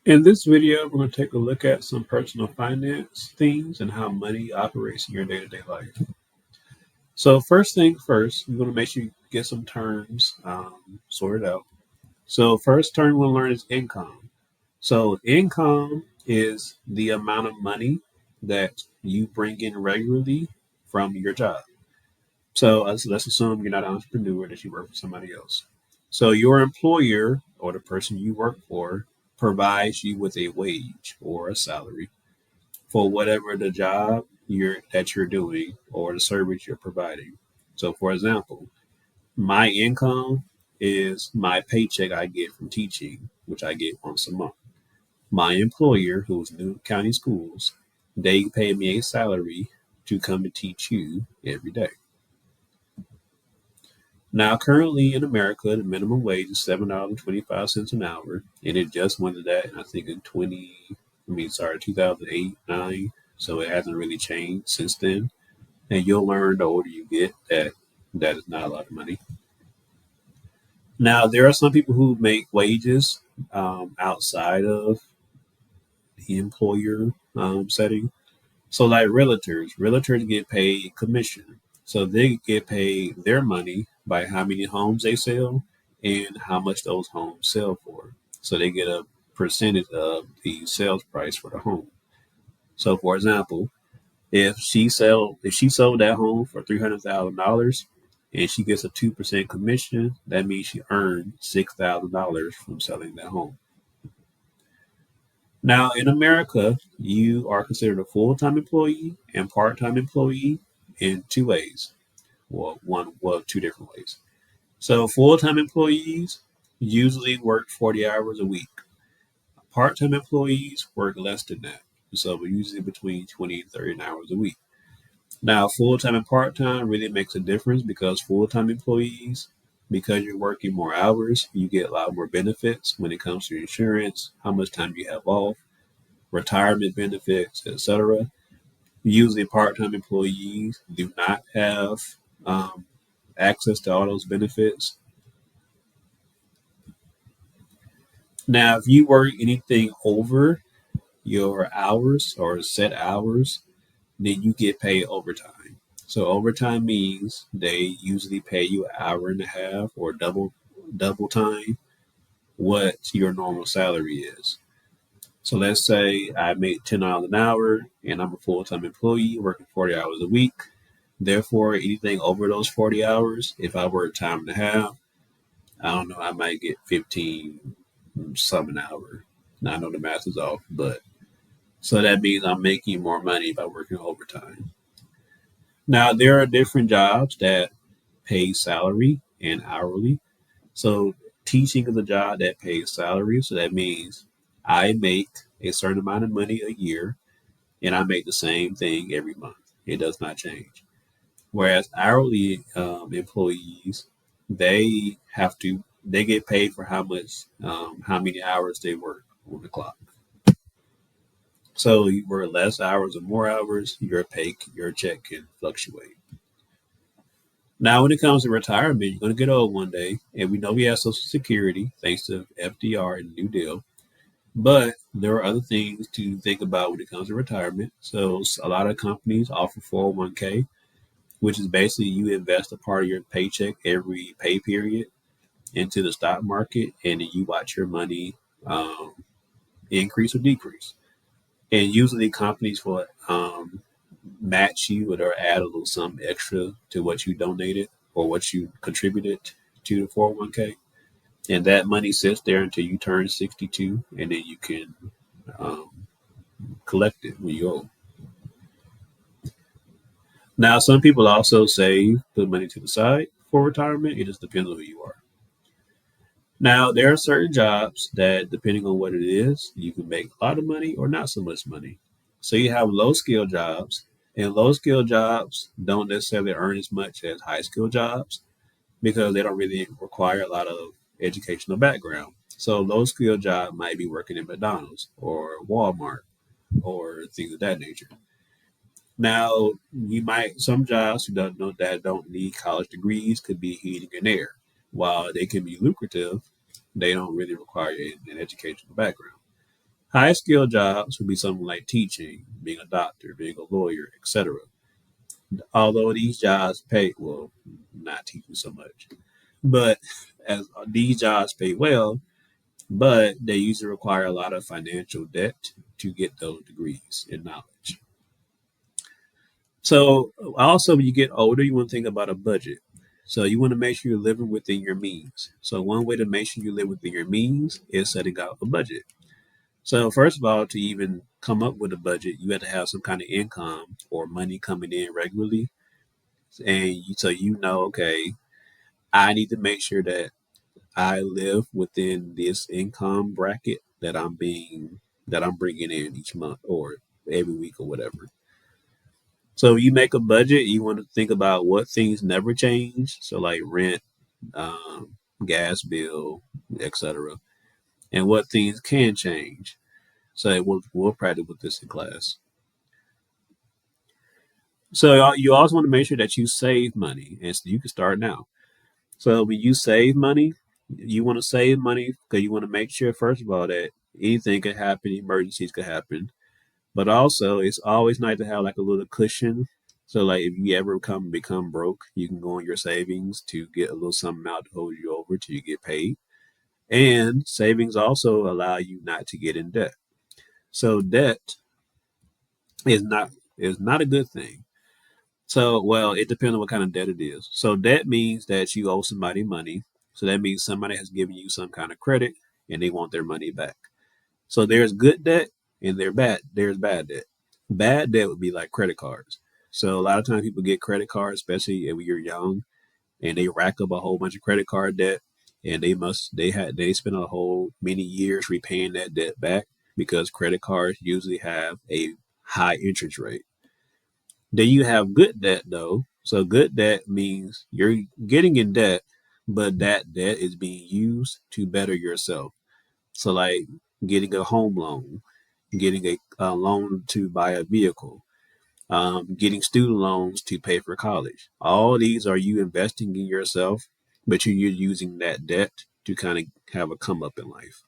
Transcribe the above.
In this video, we're going to take a look at some personal finance things and how money operates in your day-to-day life. So first thing first, you're going to make sure you get some terms sorted out. So first term we'll learn is income. So income is the amount of money that you bring in regularly from your job. So let's assume you're not an entrepreneur, that you work for somebody else. So your employer or the person you work for provides you with a wage or a salary for whatever the job you're doing or the service you're providing. So for example, my income is my paycheck I get from teaching, which I get once a month. My employer, who's New County Schools, they pay me a salary to come and teach you every day. Now, currently in America, the minimum wage is $7.25 an hour, and it just went to that, I think, in 2008, 9. So it hasn't really changed since then. And you'll learn the older you get that that is not a lot of money. Now, there are some people who make wages outside of the employer setting. So, like realtors get paid commission. So they get paid their money by how many homes they sell and how much those homes sell for. So they get a percentage of the sales price for the home. So, for example, if she sold that home for $300,000 and she gets a 2% commission, that means she earned $6,000 from selling that home. Now, in America, you are considered a full-time employee and part-time employee in two ways. Two different ways. So, full-time employees usually work 40 hours a week. Part-time employees work less than that. So, usually between 20 and 30 hours a week. Now, full-time and part-time really makes a difference because full-time employees, because you're working more hours, you get a lot more benefits when it comes to insurance, how much time you have off, retirement benefits, etc. Usually, part-time employees do not have um, access to all those benefits. Now, if you work anything over your hours or set hours, then you get paid overtime. So overtime means they usually pay you an hour and a half or double time what your normal salary is. So let's say I make $10 an hour and I'm a full time employee working 40 hours a week. Therefore, anything over those 40 hours, if I work time and a half, I don't know, I might get 15 some an hour. Now I know the math is off, but so that means I'm making more money by working overtime. Now there are different jobs that pay salary and hourly. So teaching is a job that pays salary. So that means I make a certain amount of money a year and I make the same thing every month. It does not change. Whereas hourly employees, they get paid for how many hours they work on the clock. So you work less hours or more hours, your check can fluctuate. Now, when it comes to retirement, you're going to get old one day, and we know we have Social Security thanks to FDR and the New Deal. But there are other things to think about when it comes to retirement. So a lot of companies offer 401k, which is basically you invest a part of your paycheck every pay period into the stock market, and then you watch your money increase or decrease. And usually companies will match you or add a little something extra to what you donated or what you contributed to the 401k. And that money sits there until you turn 62, and then you can um, collect it when you're old. Now, some people also save, put money to the side for retirement. It just depends on who you are. Now, there are certain jobs that, depending on what it is, you can make a lot of money or not so much money. So you have low skill jobs, and low skill jobs don't necessarily earn as much as high skill jobs because they don't really require a lot of educational background. So low skill job might be working in McDonald's or Walmart or things of that nature. Now, you might some jobs who don't know that don't need college degrees could be heating and air. While they can be lucrative, they don't really require an educational background. High skill jobs would be something like teaching, being a doctor, being a lawyer, etc. Although these jobs pay well, not teaching so much, but as these jobs pay well, but they usually require a lot of financial debt to get those degrees in knowledge. So also when you get older, you want to think about a budget. So you want to make sure you're living within your means. So one way to make sure you live within your means is setting out a budget. So first of all, to even come up with a budget, you have to have some kind of income or money coming in regularly, and so you know, okay, I need to make sure that I live within this income bracket that I'm bringing in each month or every week or whatever. So you make a budget. You want to think about what things never change. So like rent, um, gas bill, etc., and what things can change. So we'll practice with this in class. So you also want to make sure that you save money, and so you can start now. So when you save money, you want to save money because you want to make sure, first of all, that anything can happen, emergencies could happen. But also, it's always nice to have like a little cushion. So, like, if you ever become broke, you can go on your savings to get a little something out to hold you over till you get paid. And savings also allow you not to get in debt. So, debt is not a good thing. So, well, it depends on what kind of debt it is. So, debt means that you owe somebody money. So that means somebody has given you some kind of credit and they want their money back. So there's good debt and there's bad debt. Bad debt would be like credit cards. So a lot of times people get credit cards, especially if you're young, and they rack up a whole bunch of credit card debt, and they spend a whole many years repaying that debt back because credit cards usually have a high interest rate. Then you have good debt though. So good debt means you're getting in debt, but that debt is being used to better yourself. So like getting a home loan, getting a loan to buy a vehicle, getting student loans to pay for college. All these are you investing in yourself, but you're using that debt to kind of have a come up in life.